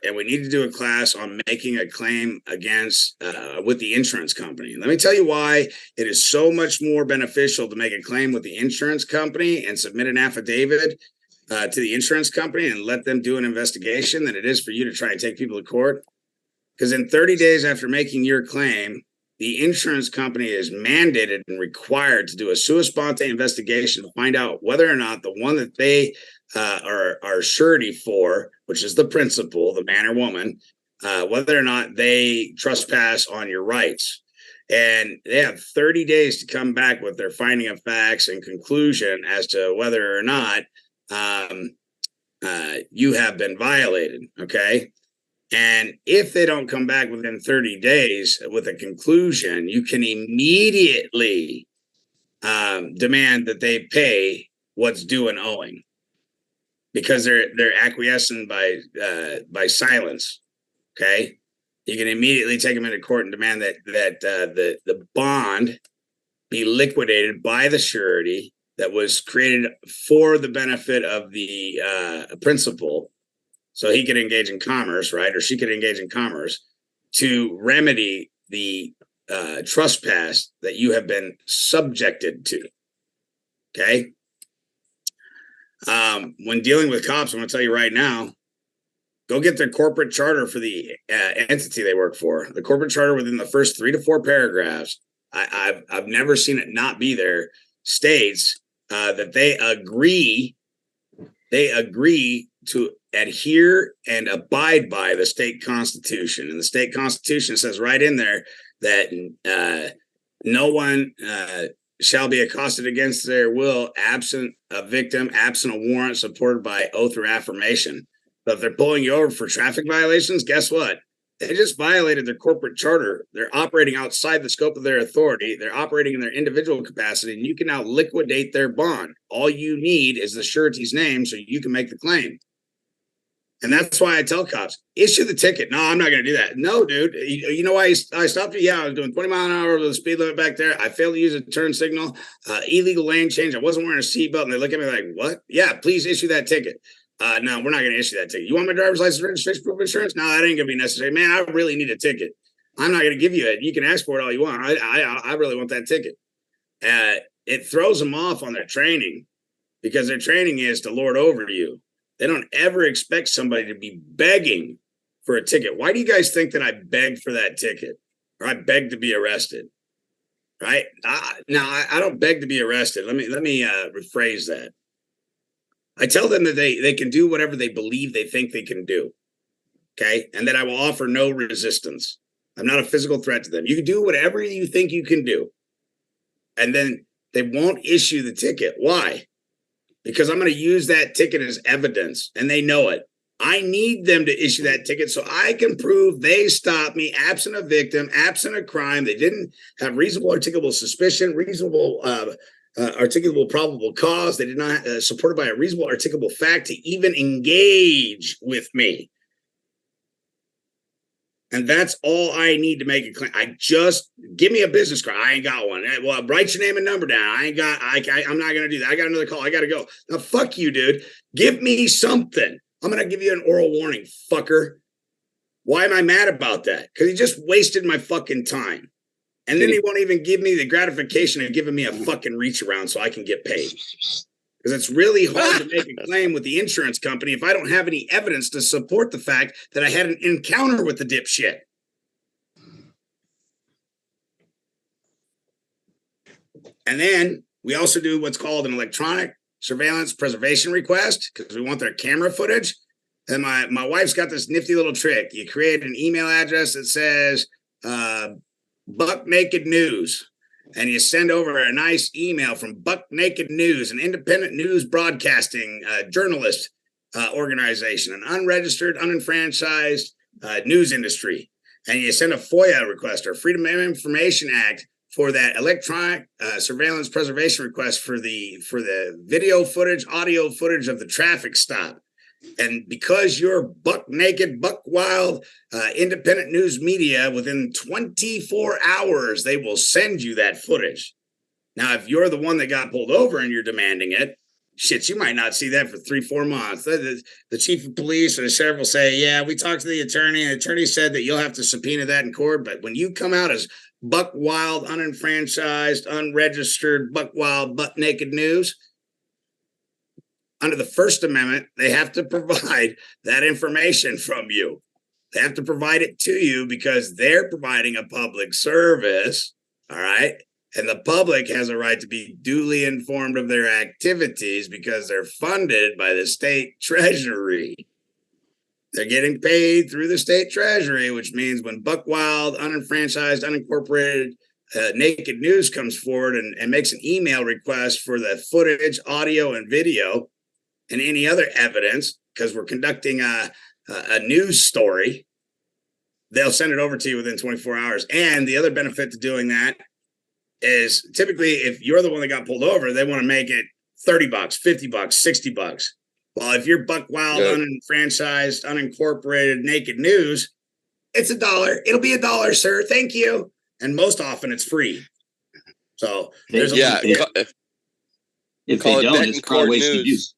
and we need to do a class on making a claim against with the insurance company. Let me tell you why it is so much more beneficial to make a claim with the insurance company and submit an affidavit to the insurance company and let them do an investigation than it is for you to try and take people to court. Because in 30 days after making your claim, the insurance company is mandated and required to do a sua sponte investigation to find out whether or not the one that they are surety for, which is the principal, the man or woman, whether or not they trespass on your rights. And they have 30 days to come back with their finding of facts and conclusion as to whether or not you have been violated. Okay. And if they don't come back within 30 days with a conclusion, you can immediately demand that they pay what's due and owing, because they're acquiescing by silence. Okay, you can immediately take them into court and demand that the bond be liquidated by the surety that was created for the benefit of the principal, so he could engage in commerce, right? Or she could engage in commerce to remedy the trespass that you have been subjected to. Okay. When dealing with cops, I'm going to tell you right now, go get their corporate charter for the entity they work for. The corporate charter, within the first 3 to 4 paragraphs, I've never seen it not be there, states that they agree to adhere and abide by the state constitution. And the state constitution says right in there that no one shall be accosted against their will, absent a victim, absent a warrant, supported by oath or affirmation. But if they're pulling you over for traffic violations, guess what? They just violated their corporate charter. They're operating outside the scope of their authority. They're operating in their individual capacity, and you can now liquidate their bond. All you need is the surety's name so you can make the claim. And that's why I tell cops, issue the ticket. No, I'm not going to do that. No, dude. You know why I stopped you? Yeah, I was doing 20 miles an hour over the speed limit back there. I failed to use a turn signal, illegal lane change. I wasn't wearing a seatbelt. And they look at me like, what? Yeah, please issue that ticket. No, we're not going to issue that ticket. You want my driver's license, registration, proof of insurance? No, that ain't going to be necessary. Man, I really need a ticket. I'm not going to give you it. You can ask for it all you want. I really want that ticket. It throws them off on their training, because their training is to lord over you. They don't ever expect somebody to be begging for a ticket. Why do you guys think that I begged for that ticket, or I begged to be arrested? Right? I don't beg to be arrested. Let me rephrase that. I tell them that they can do whatever they believe they think they can do. Okay? And that I will offer no resistance. I'm not a physical threat to them. You can do whatever you think you can do. And then they won't issue the ticket. Why? Because I'm going to use that ticket as evidence, and they know it. I need them to issue that ticket so I can prove they stopped me, absent a victim, absent a crime. They didn't have reasonable articulable suspicion, reasonable articulable probable cause. They did not supported by a reasonable articulable fact to even engage with me. And that's all I need to make a claim. I just give me a business card. I ain't got one. Well, write your name and number down. I'm not going to do that. I got another call. I got to go. Now, fuck you, dude. Give me something. I'm going to give you an oral warning, fucker. Why am I mad about that? Because he just wasted my fucking time. And then he won't even give me the gratification of giving me a fucking reach around so I can get paid. Because it's really hard to make a claim with the insurance company if I don't have any evidence to support the fact that I had an encounter with the dipshit. And then we also do what's called an electronic surveillance preservation request, because we want their camera footage. And my wife's got this nifty little trick. You create an email address that says Buck Naked News. And you send over a nice email from Buck Naked News, an independent news broadcasting journalist organization, an unregistered, unenfranchised news industry. And you send a FOIA request, or Freedom of Information Act, for that electronic surveillance preservation request for the video footage, audio footage of the traffic stop. And because you're buck naked, buck wild, independent news media, within 24 hours, they will send you that footage. Now, if you're the one that got pulled over and you're demanding it, shit, you might not see that for 3-4 months. The chief of police or the sheriff will say, yeah, we talked to the attorney, and the attorney said that you'll have to subpoena that in court. But when you come out as buck wild, unenfranchised, unregistered, buck wild, butt naked news, under the First Amendment, they have to provide that information from you. They have to provide it to you because they're providing a public service. All right. And the public has a right to be duly informed of their activities because they're funded by the state treasury. They're getting paid through the state treasury, which means when buck wild, unenfranchised, unincorporated, naked news comes forward and makes an email request for the footage, audio, and video, and any other evidence, because we're conducting a news story, they'll send it over to you within 24 hours. And the other benefit to doing that is typically if you're the one that got pulled over, they want to make it $30, $50, $60. Well, if you're buck wild, unfranchised, unincorporated, naked news, it's $1. It'll be $1, sir. Thank you. And most often it's free. So there's if they don't, it's probably wasted use.